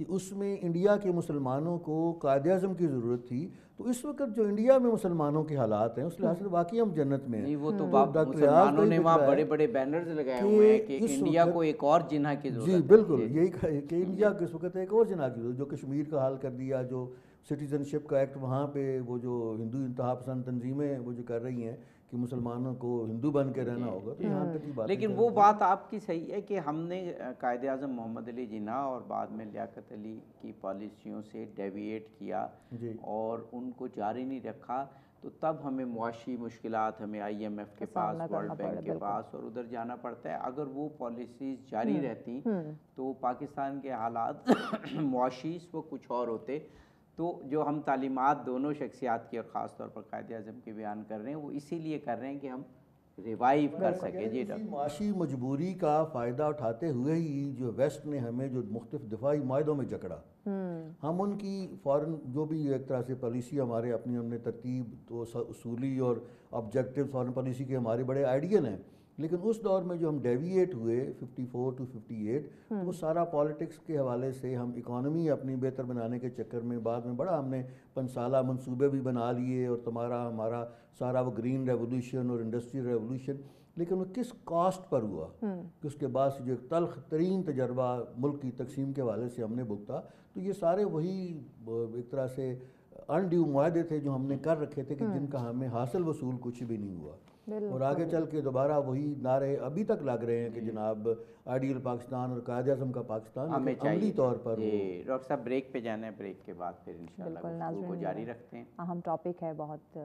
کہ اس میں انڈیا کے مسلمانوں کو قائد اعظم کی ضرورت تھی، تو اس وقت جو انڈیا میں مسلمانوں کے حالات ہیں اس لحاظ سے واقعی ہم جنت میں ہیں۔ نہیں وہ تو مسلمانوں نے وہاں بڑے بڑے بینرز لگائے ہوئے ہیں کہ انڈیا کو ایک اور جناح کی ضرورت ہے۔ جی بالکل، یہی کہ انڈیا کو اس وقت ایک اور جناح کی ضرورت، جو کشمیر کا حل کر دیا، جو سٹیزن شپ کا ایکٹ وہاں پہ وہ جو ہندو انتہا پسند تنظیمیں وہ جو کر رہی ہیں کہ مسلمانوں کو ہندو بن کے رہنا ہوگا، تو یہاں تک کی بات۔ لیکن وہ بات آپ کی صحیح ہے کہ ہم نے قائد اعظم محمد علی جناح اور بعد میں لیاقت علی کی پالیسیوں سے ڈیویٹ کیا اور ان کو جاری نہیں رکھا، تو تب ہمیں معاشی مشکلات، ہمیں آئی ایم ایف کے پاس، ورلڈ بینک کے پاس اور ادھر جانا پڑتا ہے۔ اگر وہ پالیسیز جاری رہتی تو پاکستان کے حالات معاشی وہ کچھ اور ہوتے۔ تو جو ہم تعلیمات دونوں شخصیات کی اور خاص طور پر قائد اعظم کے بیان کر رہے ہیں وہ اسی لیے کر رہے ہیں کہ ہم ریوائیو کر سکیں۔ جی ڈاکٹر، معاشی مجبوری کا فائدہ اٹھاتے ہوئے ہی جو ویسٹ نے ہمیں جو مختلف دفاعی معاہدوں میں جکڑا، ہم ان کی فوراً جو بھی ایک طرح سے پالیسی ہمارے اپنی ہم نے ترتیب تو اصولی اور آبجیکٹیو فارن پالیسی کے ہمارے بڑے آئیڈیل ہیں، لیکن اس دور میں جو ہم ڈیویٹ ہوئے 54 to 58 وہ سارا پالیٹکس کے حوالے سے ہم اکانومی اپنی بہتر بنانے کے چکر میں بعد میں بڑا ہم نے 5 سالہ منصوبے بھی بنا لیے اور ہمارا سارا وہ گرین ریولوشن اور انڈسٹریل ریولوشن، لیکن وہ کس کاسٹ پر ہوا کہ اس کے بعد سے جو ایک تلخ ترین تجربہ ملک کی تقسیم کے حوالے سے ہم نے بھگتا۔ تو یہ سارے وہی ایک طرح سے انڈیو معاہدے تھے جو ہم نے کر رکھے تھے کہ جن کا ہمیں حاصل وصول کچھ بھی نہیں ہوا، اور آگے چل کے دوبارہ وہی نعرے ابھی تک لگ رہے ہیں کہ جناب آئیڈیل پاکستان اور قائد اعظم کا پاکستان ہمیں عملی طور پر۔ ڈاکٹر صاحب بریک پہ جانا ہے، بریک کے بعد پھر انشاءاللہ گفتگو کو جاری رکھتے ہیں۔ اہم ٹاپک ہے، بہت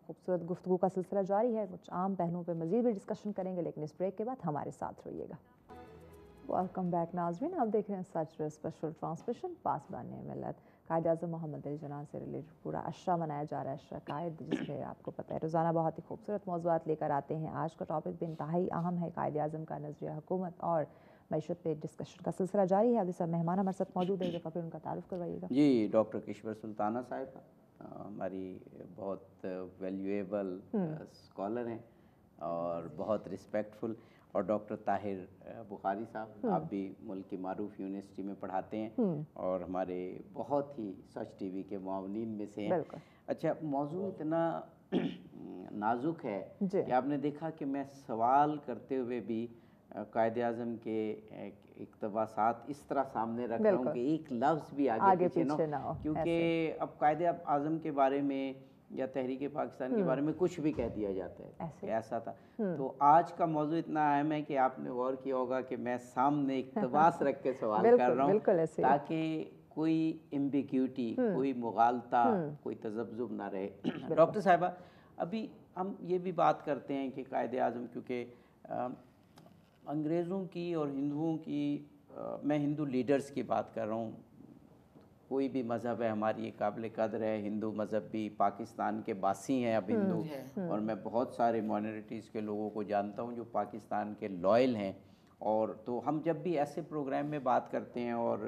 خوبصورت گفتگو کا سلسلہ جاری ہے، کچھ عام پہلوؤں پہ مزید بھی ڈسکشن کریں گے، لیکن اس بریک کے بعد ہمارے ساتھ رہیے گا۔ ویلکم بیک ناظرین، آپ دیکھ رہے ہیں سچ اسپیشل ٹرانسمیشن پاسبان ملت۔ قائد اعظم محمد علی جناح سے ریلیٹڈ پورا عشرہ منایا جا رہا ہے، عشرہ قائد، جس میں آپ کو پتہ ہے روزانہ بہت ہی خوبصورت موضوعات لے کر آتے ہیں۔ آج کا ٹاپک بھی انتہائی اہم ہے، قائد اعظم کا نظریہ حکومت اور معیشت پہ ڈسکشن کا سلسلہ جاری ہے۔ ابھی سب مہمان ہمارے ساتھ موجود ہے، ایک دفعہ پھر ان کا تعارف کروائیے گا۔ جی ڈاکٹر کشور سلطانہ صاحب ہماری بہت ویلیویبل اسکالر ہیں اور بہت رسپیکٹفل، اور ڈاکٹر طاہر بخاری صاحب، آپ بھی ملک کی معروف یونیورسٹی میں پڑھاتے ہیں اور ہمارے بہت ہی سچ ٹی وی کے معاونین میں سے ہیں۔ اچھا، موضوع اتنا نازک ہے کہ آپ نے دیکھا کہ میں سوال کرتے ہوئے بھی قائد اعظم کے اقتباسات اس طرح سامنے رکھ رہا ہوں کہ ایک لفظ بھی آگے پیچھے نہ ہو، کیونکہ اب قائد اعظم کے بارے میں یا تحریک پاکستان کے بارے میں کچھ بھی کہہ دیا جاتا ہے کہ ایسا تھا۔ تو آج کا موضوع اتنا اہم ہے کہ آپ نے غور کیا ہوگا کہ میں سامنے اقتباس رکھ کے سوال کر رہا ہوں تاکہ کوئی ایمبیگیوٹی، کوئی مغالطہ، کوئی تذبذب نہ رہے۔ ڈاکٹر صاحبہ، ابھی ہم یہ بھی بات کرتے ہیں کہ قائد اعظم، کیونکہ انگریزوں کی اور ہندوؤں کی، میں ہندو لیڈرز کی بات کر رہا ہوں، کوئی بھی مذہب ہے ہماری قابل قدر ہے، ہندو مذہب بھی پاکستان کے باسی ہیں اب ہندو، اور میں بہت سارے مائنورٹیز کے لوگوں کو جانتا ہوں جو پاکستان کے لائل ہیں، اور تو ہم جب بھی ایسے پروگرام میں بات کرتے ہیں اور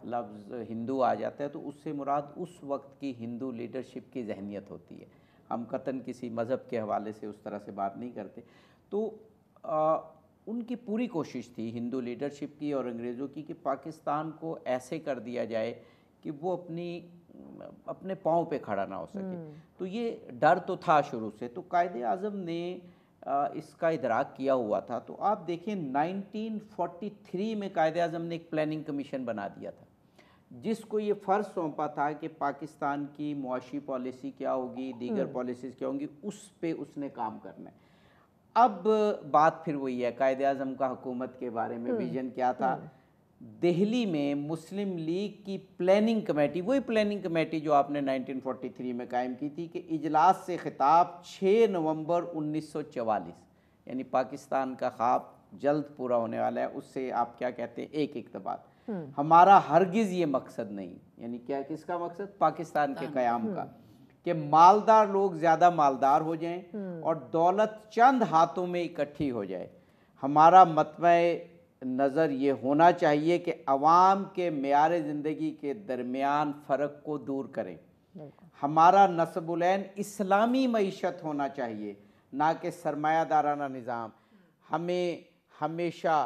لفظ ہندو آ جاتا ہے تو اس سے مراد اس وقت کی ہندو لیڈرشپ کی ذہنیت ہوتی ہے، ہم قطعاً کسی مذہب کے حوالے سے اس طرح سے بات نہیں کرتے۔ تو ان کی پوری کوشش تھی ہندو لیڈرشپ کی اور انگریزوں کی کہ پاکستان کو ایسے کر دیا جائے کہ وہ اپنے پاؤں پہ کھڑا نہ ہو سکے۔ تو یہ ڈر تو تھا شروع سے، تو قائد اعظم نے اس کا ادراک کیا ہوا تھا۔ تو آپ دیکھیں 1943 میں قائد اعظم نے ایک پلاننگ کمیشن بنا دیا تھا جس کو یہ فرض سونپا تھا کہ پاکستان کی معاشی پالیسی کیا ہوگی، دیگر پالیسیز کیا ہوں گی، اس پہ اس نے کام کرنا ہے۔ اب بات پھر وہی ہے، قائد اعظم کا حکومت کے بارے میں ویژن کیا تھا؟ دہلی میں مسلم لیگ کی پلاننگ کمیٹی، وہی پلاننگ کمیٹی جو آپ نے 1943 میں قائم کی تھی، کہ اجلاس سے خطاب 6 نومبر 1944، یعنی پاکستان کا خواب جلد پورا ہونے والا ہے، اس سے آپ کیا کہتے ہیں، ایک اقتباس، ہمارا ہرگز یہ مقصد نہیں، یعنی کیا، کس کا مقصد؟ پاکستان کے قیام کا، کہ مالدار لوگ زیادہ مالدار ہو جائیں اور دولت چند ہاتھوں میں اکٹھی ہو جائے۔ ہمارا مطمع نظر یہ ہونا چاہیے کہ عوام کے معیار زندگی کے درمیان فرق کو دور کریں۔ ہمارا نصب العین اسلامی معیشت ہونا چاہیے، نہ کہ سرمایہ دارانہ نظام۔ ہمیں ہمیشہ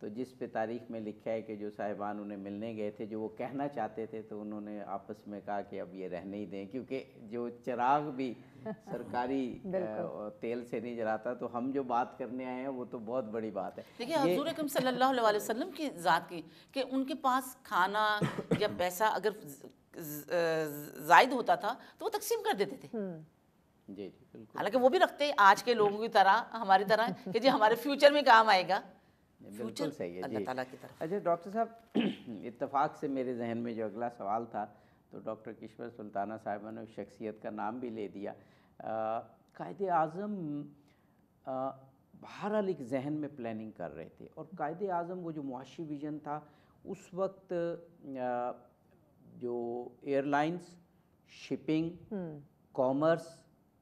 تو جس پہ تاریخ میں لکھا ہے کہ جو صاحبان انہیں ملنے گئے تھے جو وہ کہنا چاہتے تھے تو انہوں نے آپس میں کہا کہ اب یہ رہنے ہی دیں، کیونکہ جو چراغ بھی سرکاری تیل سے نہیں جلاتا، تو ہم جو بات کرنے آئے ہیں وہ تو بہت بڑی بات ہے۔ دیکھیے حضور اکرم صلی اللہ علیہ وسلم کی ذات کی کہ ان کے پاس کھانا یا پیسہ اگر زائد ہوتا تھا تو وہ تقسیم کر دیتے تھے، جی جی بالکل، حالانکہ وہ بھی رکھتے آج کے لوگوں کی طرح، ہماری طرح کہ جی ہمارے فیوچر میں کام آئے گا، بالکل صحیح ہے اللہ جی۔ تعالیٰ کی طرف۔ اچھا ڈاکٹر صاحب، اتفاق سے میرے ذہن میں جو اگلا سوال تھا تو ڈاکٹر کشور سلطانہ صاحبہ نے شخصیت کا نام بھی لے دیا۔ قائد اعظم بہرحال ایک ذہن میں پلاننگ کر رہے تھے، اور قائد اعظم وہ جو معاشی ویژن تھا اس وقت جو airlines, shipping, commerce,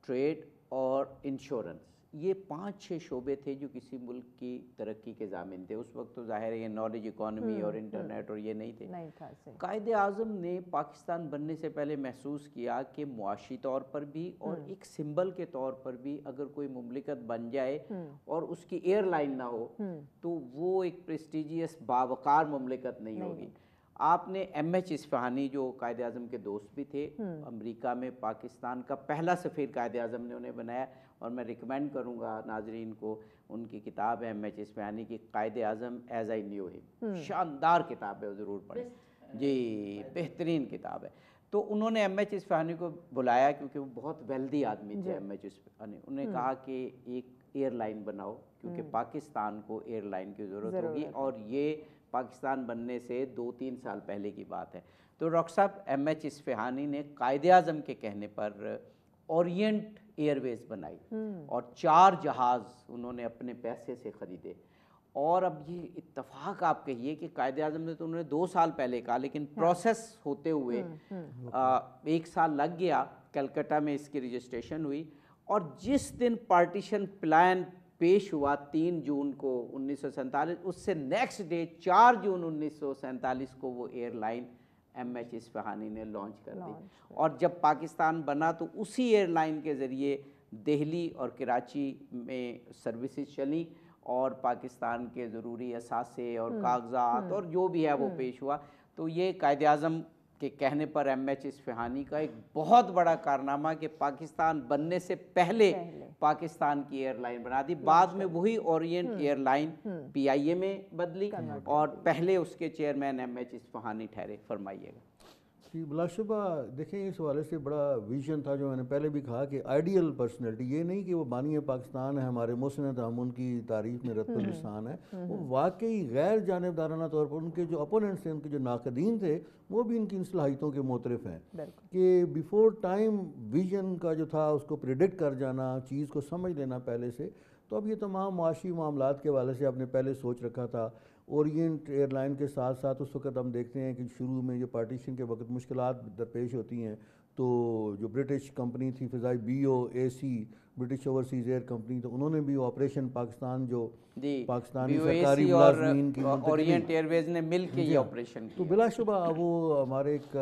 trade اور انشورنس، یہ 5-6 شعبے تھے جو کسی ملک کی ترقی کے ضامن تھے۔ اس وقت تو ظاہر ہے یہ نالج اکانومی اور انٹرنیٹ اور یہ نہیں تھے۔ قائد اعظم نے پاکستان بننے سے پہلے محسوس کیا کہ معاشی طور پر بھی اور ایک سمبل کے طور پر بھی اگر کوئی مملکت بن جائے اور اس کی ایئر لائن نہ ہو تو وہ ایک پریسٹیجیس باوقار مملکت نہیں ہوگی۔ آپ نے ایم ایچ اصفہانی جو قائد اعظم کے دوست بھی تھے، امریکہ میں پاکستان کا پہلا سفیر قائد اعظم نے انہیں بنایا، اور میں ریکمینڈ کروں گا ناظرین کو، ان کی کتاب ہے ایم ایچ اصفہانی کی، Quaid Azam as I knew ہم، شاندار کتاب ہے، وہ ضرور پڑھیں جی، بہترین کتاب ہے۔ تو انہوں نے ایم ایچ اصفہانی کو بلایا کیونکہ وہ بہت ویلدی آدمی تھے ایم ایچ اصفہانی، انہوں نے کہا کہ ایک ایئر لائن بناؤ کیونکہ پاکستان کو ایئر لائن کی ضرورت ہوگی، اور یہ پاکستان بننے سے 2-3 سال پہلے کی بات ہے۔ تو ڈاکٹر صاحب ایم ایچ اصفہانی نے قائد اعظم کے کہنے پر اورینٹ ایئر ویز بنائی، اور 4 جہاز انہوں نے اپنے پیسے سے خریدے۔ اور اب یہ اتفاق آپ کہیے کہ قائد اعظم نے تو انہوں نے 2 سال پہلے کہا، لیکن پروسیس ہوتے ہوئے 1 سال لگ گیا، کلکتہ میں اس کی رجسٹریشن ہوئی، اور جس دن پارٹیشن پلان پیش ہوا 3 جون کو 1947، اس سے نیکسٹ ڈے 4 جون 1947 کو وہ air line M H Ispahani نے لانچ کر دی، اور جب پاکستان بنا تو اسی ایئر لائن کے ذریعے دہلی اور کراچی میں سروسز چلیں، اور پاکستان کے ضروری اثاثے اور کاغذات اور جو بھی ہے وہ پیش ہوا۔ تو یہ قائد اعظم کے کہنے پر ایم ایچ اصفہانی کا ایک بہت بڑا کارنامہ کہ پاکستان بننے سے پہلے پاکستان کی ایئر لائن بنا دی، بعد میں وہی اورینٹ ایئر لائن پی آئی اے میں بدلی، اور پہلے اس کے چیئرمین ایم ایچ اصفہانی ٹھہرے۔ فرمائیے گا جی۔ بلا شبہ دیکھیں اس حوالے سے بڑا ویژن تھا، جو میں نے پہلے بھی کہا کہ آئیڈیل پرسنالٹی، یہ نہیں کہ وہ بانی پاکستان ہے، ہمارے مسند، ہم ان کی تعریف میں رتب لسان ہے، وہ واقعی غیر جانبدارانہ طور پر ان کے جو اپوننٹس ہیں، ان کے جو ناقدین تھے، وہ بھی ان کی صلاحیتوں کے معترف ہیں کہ بیفور ٹائم ویژن کا جو تھا اس کو پریڈکٹ کر جانا، چیز کو سمجھ لینا پہلے سے۔ تو اب یہ تمام معاشی معاملات کے حوالے سے آپ نے پہلے سوچ رکھا تھا۔ اورینٹ ایئر لائن کے ساتھ ساتھ اس وقت ہم دیکھتے ہیں کہ شروع میں جو پارٹیشن کے وقت مشکلات درپیش ہوتی ہیں، تو جو برٹش کمپنی تھی فضائی BOAC، British overseas air company, تو انہوں نے بھی آپریشن پاکستان جو پاکستانی سرکاری ملازمین کی اورینٹ ایئر ویز نے مل کے یہ آپریشن تو بلا شبہ وہ ہمارے ایک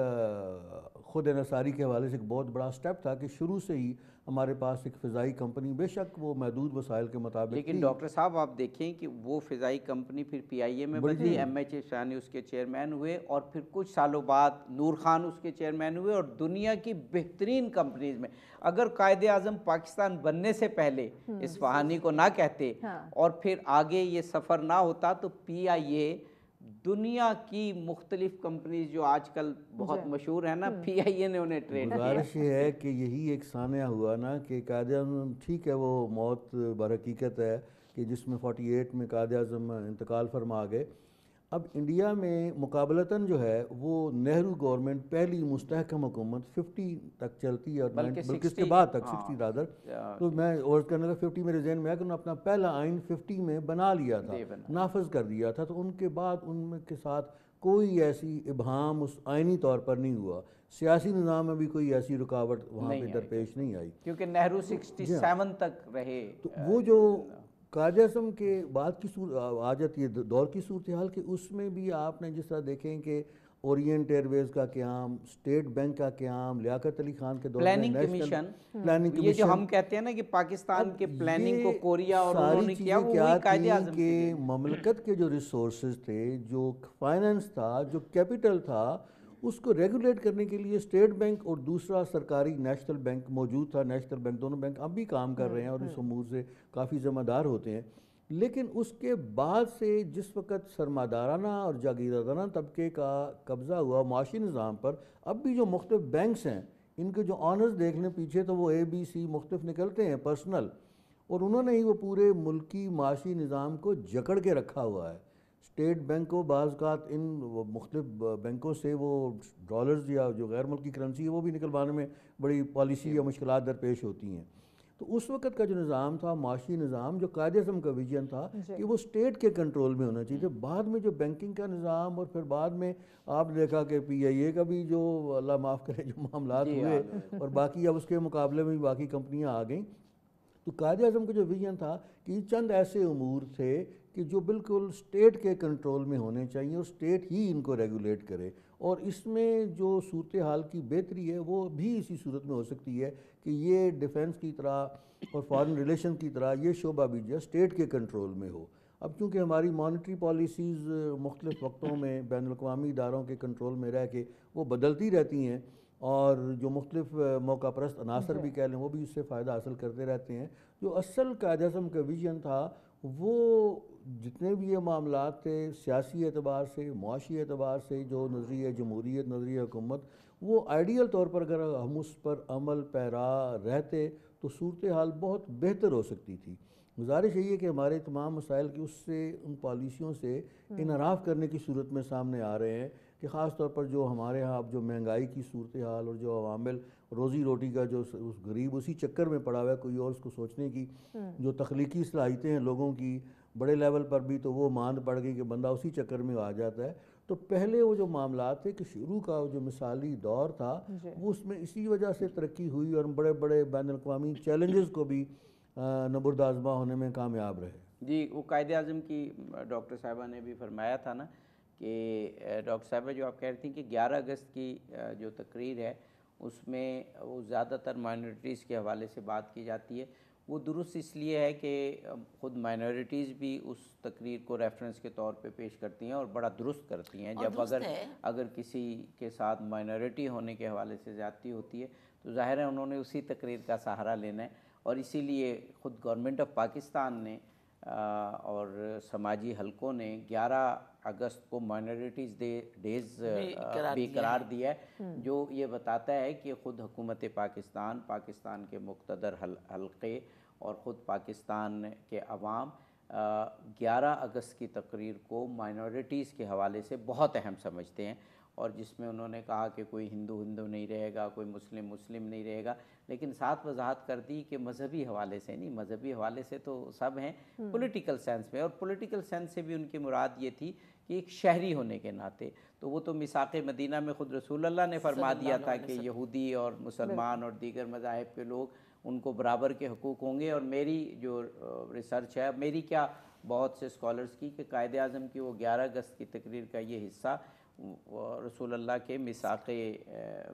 خود انحصاری کے حوالے سے ایک بہت بڑا سٹیپ تھا کہ شروع سے ہی ہمارے پاس ایک فضائی کمپنی، بے شک وہ محدود وسائل کے مطابق، لیکن ڈاکٹر صاحب آپ دیکھیں کہ وہ فضائی کمپنی پھر پی آئی اے میں بدلی، ایم ایچ اصفہانی اس کے چیئرمین ہوئے، اور پھر کچھ سالوں بعد نور خان اس کے چیئرمین ہوئے، اور دنیا کی بہترین کمپنیز میں اگر قائد اعظم پاکستان بننے سے پہلے اصفہانی کو نہ کہتے اور پھر آگے یہ سفر نہ ہوتا تو پی آئی اے دنیا کی مختلف کمپنیز جو آج کل بہت مشہور ہیں نا، پی آئی اے نے انہیں ٹرین کیا۔ گزارش یہ ہے کہ یہی ایک سانحہ ہوا نا کہ قائد اعظم، ٹھیک ہے وہ موت برحقیقت ہے کہ جس میں 48 میں قائد اعظم انتقال فرما گئے۔ اب انڈیا میں مقابلتاً جو ہے وہ نہرو گورنمنٹ پہلی مستحکم حکومت 50 تک چلتی ہے، اور بلکہ اس کے بعد تک 60 رادر، تو میں اور کرنے کا 50 میرے ذہن میں ہے کہ انہوں نے اپنا پہلا آئین 50 میں بنا لیا تھا، نافذ کر دیا تھا، تو ان کے بعد ان میں کے ساتھ کوئی ایسی ابہام اس آئینی طور پر نہیں ہوا، سیاسی نظام میں بھی کوئی ایسی رکاوٹ وہاں پہ درپیش نہیں آئی، کیونکہ نہرو 67 تک رہے۔ تو وہ جو قائد اعظم کے بعد کی آ جاتی ہے دور کی صورتحال کہ اس میں بھی آپ نے جس طرح دیکھیں کہ اورینٹ ایئرویز کا قیام، اسٹیٹ بینک کا قیام، لیاقت علی خان کے دور میں پلاننگ کمیشن، یہ جو ہم کہتے ہیں نا کہ پاکستان کے پلاننگ کو کوریا اور انہوں نے کیا، وہ وہی قائد اعظم کہ مملکت کے جو ریسورسز تھے، جو فائننس تھا، جو کیپٹل تھا، اس کو ریگولیٹ کرنے کے لیے اسٹیٹ بینک اور دوسرا سرکاری نیشنل بینک موجود تھا۔ نیشنل بینک، دونوں بینک اب بھی کام کر رہے ہیں اور اس امور سے کافی ذمہ دار ہوتے ہیں۔ لیکن اس کے بعد سے جس وقت سرمایہ اور جاگیردارانہ طبقے کا قبضہ ہوا معاشی نظام پر، اب بھی جو مختلف بینکس ہیں ان کے جو آنرز دیکھ لیں پیچھے تو وہ ABC مختلف نکلتے ہیں پرسنل، اور انہوں نے ہی وہ پورے ملکی معاشی نظام کو جکڑ کے رکھا ہوا ہے۔ اسٹیٹ بینک کو بعض اوقات ان مختلف بینکوں سے وہ ڈالرز یا جو غیر ملکی کرنسی ہے وہ بھی نکلوانے میں بڑی پالیسی یا مشکلات درپیش ہوتی ہیں۔ تو اس وقت کا جو نظام تھا، معاشی نظام، جو قائد اعظم کا ویژن تھا کہ وہ اسٹیٹ کے کنٹرول میں ہونا چاہیے۔ بعد میں جو بینکنگ کا نظام اور پھر بعد میں آپ نے دیکھا کہ PIA کا بھی جو اللہ معاف کرے جو معاملات ہوئے، اور باقی اب اس کے مقابلے میں باقی کمپنیاں آ گئیں، تو قائد اعظم کا جو ویژن تھا کہ یہ چند ایسے امور تھے کہ جو بالکل اسٹیٹ کے کنٹرول میں ہونے چاہیے اور اسٹیٹ ہی ان کو ریگولیٹ کرے، اور اس میں جو صورتحال کی بہتری ہے وہ بھی اسی صورت میں ہو سکتی ہے کہ یہ ڈیفنس کی طرح اور فارن ریلیشن کی طرح یہ شعبہ بھی جو ہے اسٹیٹ کے کنٹرول میں ہو۔ اب چونکہ ہماری مانیٹری پالیسیز مختلف وقتوں میں بین الاقوامی اداروں کے کنٹرول میں رہ کے وہ بدلتی رہتی ہیں، اور جو مختلف موقع پرست عناصر بھی کہہ لیں وہ بھی اس سے فائدہ حاصل کرتے رہتے ہیں۔ جو اصل قائد اعظم کا ویژن تھا وہ جتنے بھی یہ معاملات تھے سیاسی اعتبار سے، معاشی اعتبار سے، جو نظریہ جمہوریت، نظریہ حکومت، وہ آئیڈیل طور پر اگر ہم اس پر عمل پیرا رہتے تو صورتحال بہت بہتر ہو سکتی تھی۔ گزارش یہی ہے کہ ہمارے تمام مسائل کی اس سے، ان پالیسیوں سے انحراف کرنے کی صورت میں سامنے آ رہے ہیں، کہ خاص طور پر جو ہمارے ہاں اب جو مہنگائی کی صورتحال اور جو عوامل روزی روٹی کا جو اس غریب اسی چکر میں پڑا ہوا ہے، کوئی اور اس کو سوچنے کی جو تخلیقی صلاحیتیں ہیں لوگوں کی بڑے لیول پر بھی، تو وہ ماند پڑ گئی کہ بندہ اسی چکر میں آ جاتا ہے۔ تو پہلے وہ جو معاملات تھے کہ شروع کا جو مثالی دور تھا وہ اس میں اسی وجہ سے ترقی ہوئی اور بڑے بڑے بین الاقوامی چیلنجز کو بھی نبرد آزما ہونے میں کامیاب رہے۔ جی، وہ قائد اعظم کی ڈاکٹر صاحبہ نے بھی فرمایا تھا نا کہ ڈاکٹر صاحبہ جو آپ کہہ رہی تھیں کہ 11 اگست کی جو تقریر ہے اس میں وہ زیادہ تر مائنورٹیز کے حوالے سے بات کی جاتی ہے، وہ درست اس لیے ہے کہ خود مائنورٹیز بھی اس تقریر کو ریفرنس کے طور پہ پیش کرتی ہیں اور بڑا درست کرتی ہیں۔ جب اگر کسی کے ساتھ مائنورٹی ہونے کے حوالے سے زیادتی ہوتی ہے تو ظاہر ہے انہوں نے اسی تقریر کا سہارا لینا ہے، اور اسی لیے خود گورنمنٹ آف پاکستان نے اور سماجی حلقوں نے 11 اگست کو مائنورٹیز ڈیز بھی قرار دیا ہے، جو یہ بتاتا ہے کہ خود حکومت پاکستان کے مقتدر حلقے اور خود پاکستان کے عوام 11 اگست کی تقریر کو مائنورٹیز کے حوالے سے بہت اہم سمجھتے ہیں، اور جس میں انہوں نے کہا کہ کوئی ہندو نہیں رہے گا، کوئی مسلم نہیں رہے گا، لیکن ساتھ وضاحت کر دی کہ مذہبی حوالے سے نہیں، مذہبی حوالے سے تو سب ہیں، پولیٹیکل سینس میں، اور پولیٹیکل سینس سے بھی ان کی مراد یہ تھی کہ ایک شہری ہونے کے ناطے، تو وہ تو میثاق مدینہ میں خود رسول اللہ نے فرما دیا تھا کہ یہودی اور مسلمان اور دیگر مذاہب کے لوگ ان کو برابر کے حقوق ہوں گے۔ اور میری جو ریسرچ ہے، میری کیا بہت سے اسکالرز کی، کہ قائد اعظم کی وہ 11 اگست کی تقریر کا یہ حصہ رسول اللہ کے میثاق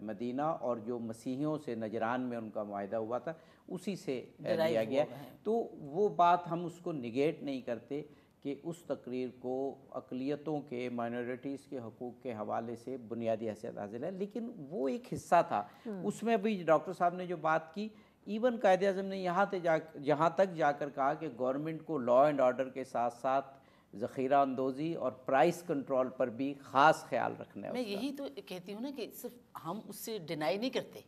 مدینہ اور جو مسیحیوں سے نجران میں ان کا معاہدہ ہوا تھا اسی سے لیا گیا، تو وہ بات ہم اس کو نگیٹ نہیں کرتے کہ اس تقریر کو اقلیتوں کے، مائنورٹیز کے حقوق کے حوالے سے بنیادی حیثیت حاصل ہے، لیکن وہ ایک حصہ تھا۔ اس میں بھی ڈاکٹر صاحب نے جو بات کی، ایون قائد اعظم نے یہاں تک جا کر کہا کہ گورنمنٹ کو لا اینڈ آرڈر کے ساتھ ساتھ ذخیرہ اندوزی اور پرائس کنٹرول پر بھی خاص خیال رکھنا ہے۔ میں یہی تو کہتی ہوں نا کہ صرف ہم اس سے ڈینائی نہیں کرتے،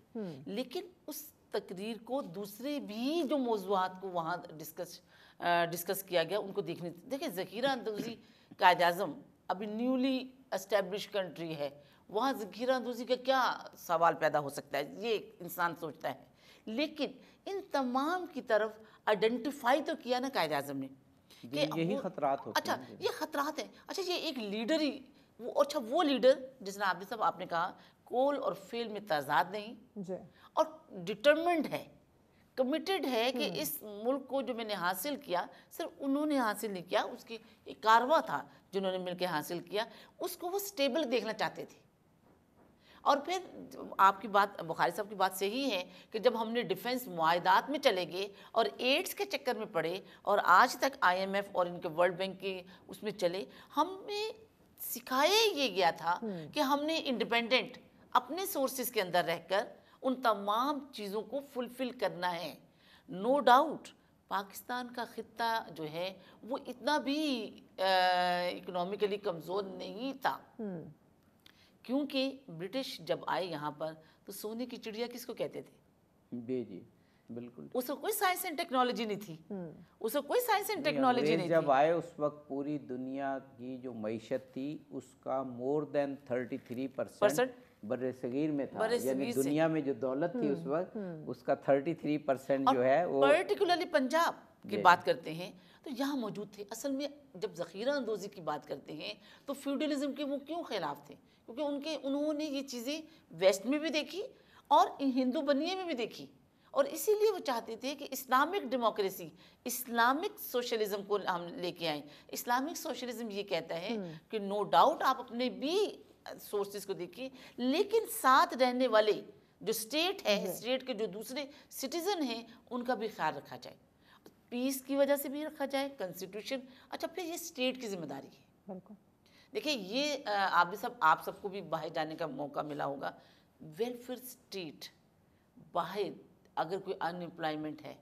لیکن اس تقریر کو دوسرے بھی جو موضوعات کو وہاں ڈسکس کیا گیا ان کو دیکھیں ذخیرہ اندوزی قائد اعظم ابھی نیولی اسٹیبلش کنٹری ہے، وہاں ذخیرہ اندوزی کا کیا سوال پیدا ہو سکتا ہے، یہ انسان سوچتا ہے، لیکن ان تمام کی طرف آئیڈینٹیفائی تو کہ نا قائد اعظم نے کہ یہی خطرات ہوتے ہیں۔ اچھا یہ خطرات ہیں، اچھا یہ ایک لیڈر ہی، اچھا وہ لیڈر جس نے آپ نے کہا قول اور فعل میں تضاد نہیں، اور ڈٹرمنڈ ہے، کمیٹڈ ہے کہ اس ملک کو جو میں نے حاصل کیا صرف انہوں نے حاصل نہیں کیا، اس کی ایک کارواں تھا جنہوں نے مل کے حاصل کیا، اس کو وہ سٹیبل دیکھنا چاہتے تھے، اور پھر آپ کی بات بخاری صاحب کی بات صحیح ہے کہ جب ہم نے ڈیفنس معاہدات میں چلے گئے اور ایڈز کے چکر میں پڑے اور آج تک آئی ایم ایف اور ان کے ورلڈ بینک کے اس میں چلے، ہمیں سکھایا یہ گیا تھا کہ ہم نے انڈیپینڈنٹ اپنے سورسز کے اندر رہ کر ان تمام چیزوں کو فلفل کرنا ہے. نو ڈاؤٹ پاکستان کا خطہ جو ہے وہ اتنا بھی اکنومیکلی کمزور نہیں تھا، کیونکہ برٹش جب آئے یہاں پر تو سونے کی چڑیا کس کو کہتے تھے؟ جی بالکل. اس کو کوئی سائنس اینڈ ٹیکنالوجی نہیں تھی، اس کو کوئی سائنس اینڈ ٹیکنالوجی نہیں تھی. جب آئے اس وقت پوری دنیا کی جو معیشت تھی اس کا مور دین 33% بر صغیر میں تھا، یعنی دنیا میں جو دولت تھی اس وقت اس کا 33% جو ہے وہ پرٹیکولرلی پنجاب کی بات کرتے ہیں تو یہاں موجود تھے. اصل میں جب ذخیرہ اندوزی کی بات کرتے ہیں تو فیوڈلزم کے وہ کیوں خلاف تھے؟ کیونکہ انہوں نے یہ چیزیں ویسٹ میں بھی دیکھی اور ہندو بنیے میں بھی دیکھی، اور اسی لیے وہ چاہتے تھے کہ اسلامک ڈیموکریسی، اسلامک سوشلزم کو ہم لے کے آئیں. اسلامک سوشلزم یہ کہتا ہے کہ نو ڈاؤٹ آپ اپنے بھی سورسز کو دیکھیے، لیکن ساتھ رہنے والے جو اسٹیٹ ہے، اسٹیٹ کے جو دوسرے سٹیزن ہیں ان کا بھی خیال رکھا جائے، پیس کی وجہ سے بھی رکھا جائے، کنسٹیٹیوشن. اچھا پھر یہ اسٹیٹ کی ذمہ داری ہے. بالکل دیکھیں یہ آپ سب کو بھی باہر جانے کا موقع ملا ہوگا. ویلفیئر اسٹیٹ باہر اگر کوئی ان امپلائمنٹ ہے،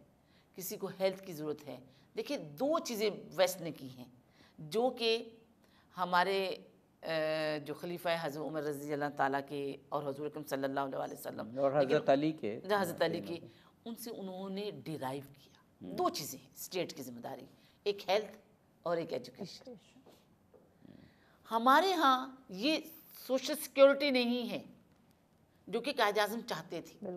کسی کو ہیلتھ کی ضرورت ہے، دیکھیں 2 چیزیں ویسٹ نے کی ہیں جو کہ ہمارے جو خلیفہ حضرت عمر رضی اللہ تعالیٰ کے اور حضور اکرم صلی اللہ علیہ وسلم اور حضرت علی کے ان سے انہوں نے ڈیرائیو کیا 2 چیزیں ہیں اسٹیٹ کی ذمہ داری، ایک ہیلتھ اور ایک ایجوکیشن. ہمارے ہاں یہ سوشل سیکیورٹی نہیں ہے جو کہ قائد اعظم چاہتے تھے.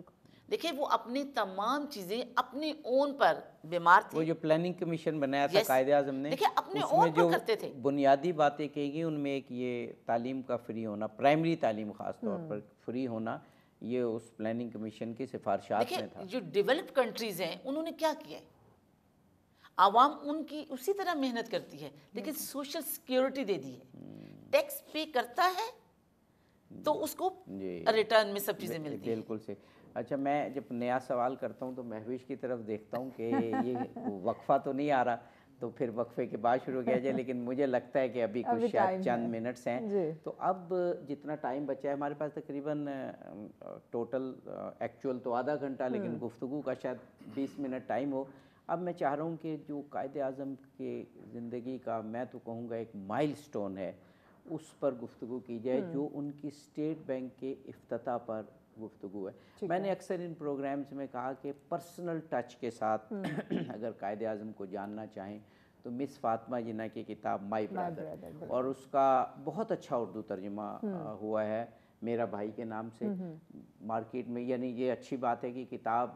دیکھیں وہ اپنی تمام چیزیں اپنے اون پر بیمار تھے. وہ جو پلاننگ کمیشن بنایا تھا قائد اعظم نے، اپنے اون پر کرتے تھے. بنیادی باتیں کہی گئی ان میں ایک یہ تعلیم کا فری ہونا، پرائمری تعلیم خاص طور پر فری ہونا، یہ اس پلاننگ کمیشن کی سفارشات میں تھا. جو ڈیولپڈ کنٹریز ہیں انہوں نے کیا کیا ہے، عوام ان کی اسی طرح محنت کرتی ہے لیکن سوشل سیکیورٹی دے دی ہے، ٹیکس پے کرتا ہے تو اس کو ریٹرن میں سب چیزیں ملتی ہیں. بالکل سے. اچھا میں جب نیا سوال کرتا ہوں تو مہوش کی طرف دیکھتا ہوں کہ یہ وقفہ تو نہیں آ رہا، تو پھر وقفے کے بعد شروع کیا جائے، لیکن مجھے لگتا ہے کہ ابھی کچھ شاید چند منٹس ہیں. تو اب جتنا ٹائم بچا ہے ہمارے پاس تقریباً ٹوٹل ایکچوئل تو آدھا گھنٹہ لیکن گفتگو کا شاید 20 منٹ ٹائم ہو. اب میں چاہ رہا ہوں کہ جو قائد اعظم کے زندگی کا میں تو کہوں گا ایک مائل سٹون ہے اس پر گفتگو کی جائے، جو ان کی اسٹیٹ بینک کے افتتاح پر گفتگو ہے. میں نے اکثر ان پروگرامز میں کہا کہ پرسنل ٹچ کے ساتھ اگر قائد اعظم کو جاننا چاہیں تو مس فاطمہ جناح کی کتاب مائی برادر، اور اس کا بہت اچھا اردو ترجمہ ہوا ہے میرا بھائی کے نام سے مارکیٹ میں. یعنی یہ اچھی بات ہے کہ کتاب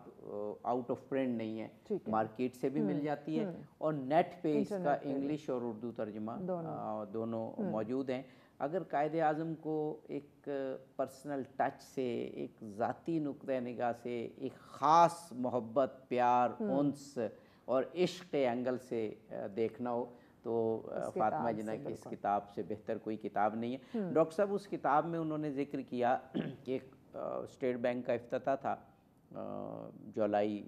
آؤٹ آف پرنٹ نہیں ہے، مارکیٹ سے بھی مل جاتی ہے، اور نیٹ پہ اس کا انگلش اور اردو ترجمہ دونوں موجود ہیں. اگر قائد اعظم کو ایک پرسنل ٹچ سے، ایک ذاتی نقطہ نگاہ سے، ایک خاص محبت، پیار، انس اور عشق کے اینگل سے دیکھنا ہو تو فاطمہ جناح کی اس کتاب سے بہتر کوئی کتاب نہیں ہے. ڈاکٹر صاحب اس کتاب میں انہوں نے ذکر کیا کہ اسٹیٹ بینک کا افتتاح تھا جولائی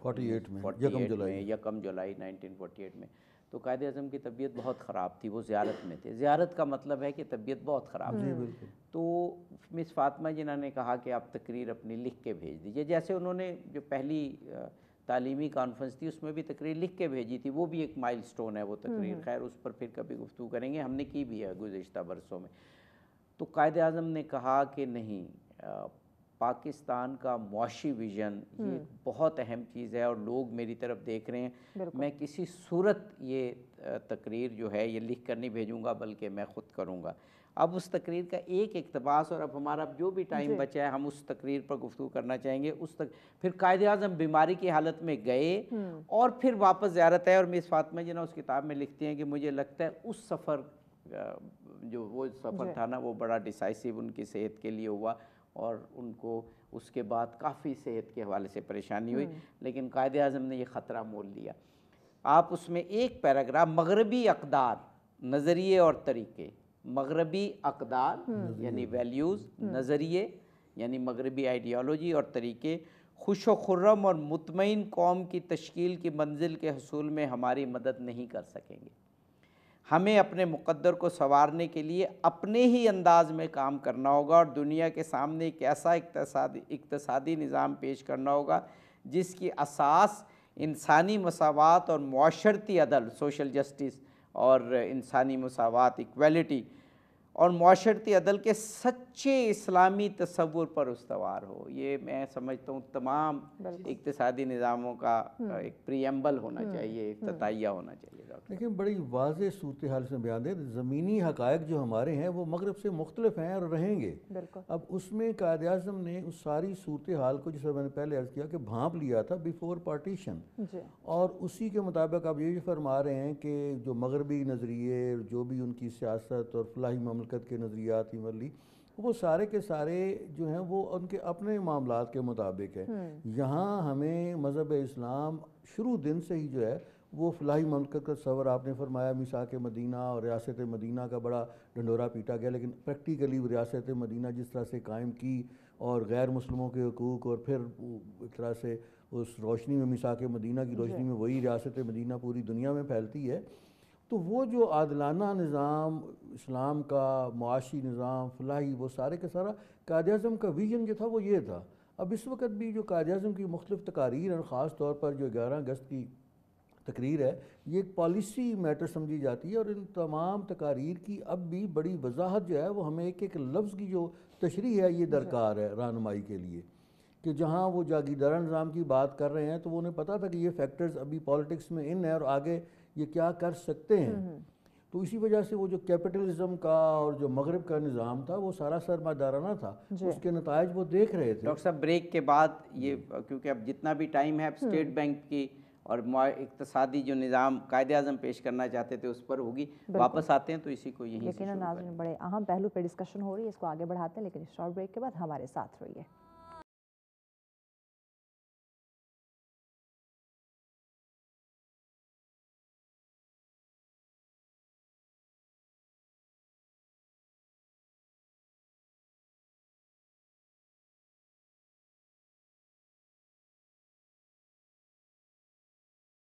48 میں، 1 جولائی 1948 میں. تو قائد اعظم کی طبیعت بہت خراب تھی، وہ زیارت میں تھے. زیارت کا مطلب ہے کہ طبیعت بہت خراب ہے. تو مس فاطمہ جناح نے کہا کہ آپ تقریر اپنی لکھ کے بھیج دیجئے. جیسے انہوں نے جو پہلی تعلیمی کانفرنس تھی اس میں بھی تقریر لکھ کے بھیجی تھی، وہ بھی ایک مائل سٹون ہے وہ تقریر. خیر اس پر پھر کبھی گفتگو کریں گے، ہم نے کی بھی ہے گزشتہ برسوں میں. تو قائد اعظم نے کہا کہ نہیں، پاکستان کا معاشی ویژن یہ بہت اہم چیز ہے اور لوگ میری طرف دیکھ رہے ہیں. میں کسی صورت یہ تقریر جو ہے یہ لکھ کر نہیں بھیجوں گا بلکہ میں خود کروں گا. اب اس تقریر کا ایک اقتباس، اور اب ہمارا جو بھی ٹائم بچا ہے ہم اس تقریر پر گفتگو کرنا چاہیں گے. پھر قائد اعظم بیماری کی حالت میں گئے اور پھر واپس زیارت ہے. اور مس فاطمہ جناح اس کتاب میں لکھتے ہیں کہ مجھے لگتا ہے اس سفر جو وہ سفر تھا نا وہ بڑا ڈیسائسو ان کی صحت کے لیے ہوا، اور ان کو اس کے بعد کافی صحت کے حوالے سے پریشانی ہوئی. لیکن قائد اعظم نے یہ خطرہ مول لیا. آپ اس میں ایک پیراگراف مغربی اقدار، نظریے اور طریقے، مغربی اقدار یعنی ویلیوز، نظریے یعنی مغربی آئیڈیالوجی اور طریقے خوش و خرم اور مطمئن قوم کی تشکیل کی منزل کے حصول میں ہماری مدد نہیں کر سکیں گے۔ ہمیں اپنے مقدر کو سنوارنے کے لیے اپنے ہی انداز میں کام کرنا ہوگا اور دنیا کے سامنے ایک ایسا اقتصادی نظام پیش کرنا ہوگا جس کی اساس انسانی مساوات اور معاشرتی عدل، سوشل جسٹس اور انسانی مساوات، ایکویلٹی اور معاشرتی عدل کے سچے اسلامی تصور پر استوار ہو۔ یہ میں سمجھتا ہوں تمام اقتصادی نظاموں کا ایک پریمبل ہونا چاہیے، افتتاحیہ ہونا چاہیے۔ لیکن بڑی واضح صورتحال سے بیان دے، زمینی حقائق جو ہمارے ہیں وہ مغرب سے مختلف ہیں اور رہیں گے۔ اب اس میں قائد اعظم نے اس ساری صورتحال کو، جسے میں نے پہلے عرض کیا کہ بھانپ لیا تھا بیفور پارٹیشن، اور اسی کے مطابق اب یہ فرما رہے ہیں کہ جو مغربی نظریے، جو بھی ان کی سیاست اور فلاحی مملکت کے نظریات عملی، وہ سارے کے سارے جو ہیں وہ ان کے اپنے معاملات کے مطابق ہے۔ یہاں ہمیں مذہب اسلام شروع دن سے ہی جو ہے وہ فلاحی مملکت کا تصور آپ نے فرمایا، میثاق مدینہ اور ریاست مدینہ کا بڑا ڈنڈورا پیٹا گیا، لیکن پریکٹیکلی ریاست مدینہ جس طرح سے قائم کی اور غیر مسلموں کے حقوق، اور پھر ایک طرح سے اس روشنی میں، میثاق مدینہ کی روشنی میں وہی ریاست مدینہ پوری دنیا میں پھیلتی ہے، تو وہ جو عادلانہ نظام اسلام کا، معاشی نظام، فلاحی، وہ سارے کا سارا قائد اعظم کا ویژن جو تھا وہ یہ تھا۔ اب اس وقت بھی جو قائد اعظم کی مختلف تقاریر، اور خاص طور پر جو 11 اگست کی تقریر ہے، یہ ایک پالیسی میٹر سمجھی جاتی ہے، اور ان تمام تقاریر کی اب بھی بڑی وضاحت جو ہے وہ ہمیں ایک ایک لفظ کی جو تشریح ہے یہ درکار ہے رہنمائی کے لیے، کہ جہاں وہ جاگیردارانہ نظام کی بات کر رہے ہیں تو وہ انہیں پتہ تھا کہ یہ فیکٹرز ابھی پالیٹکس میں ان ہے اور آگے یہ کیا کر سکتے ہیں، تو اسی وجہ سے وہ جو کیپٹلزم کا اور جو مغرب کا نظام تھا وہ سارا سرمایہ دارانہ تھا، اس کے نتائج وہ دیکھ رہے تھے۔ ڈاکٹر صاحب بریک کے بعد یہ، کیونکہ اب جتنا بھی ٹائم ہے اسٹیٹ بینک کی اور اقتصادی جو نظام قائد اعظم پیش کرنا چاہتے تھے اس پر ہوگی، واپس آتے ہیں تو اسی کو یہیں سے یقیناً ناظرین بڑے اہم پہلو پہ ڈسکشن ہو رہی ہے، اس کو آگے بڑھاتے ہیں، لیکن اس شارٹ بریک کے بعد ہمارے ساتھ رہیے۔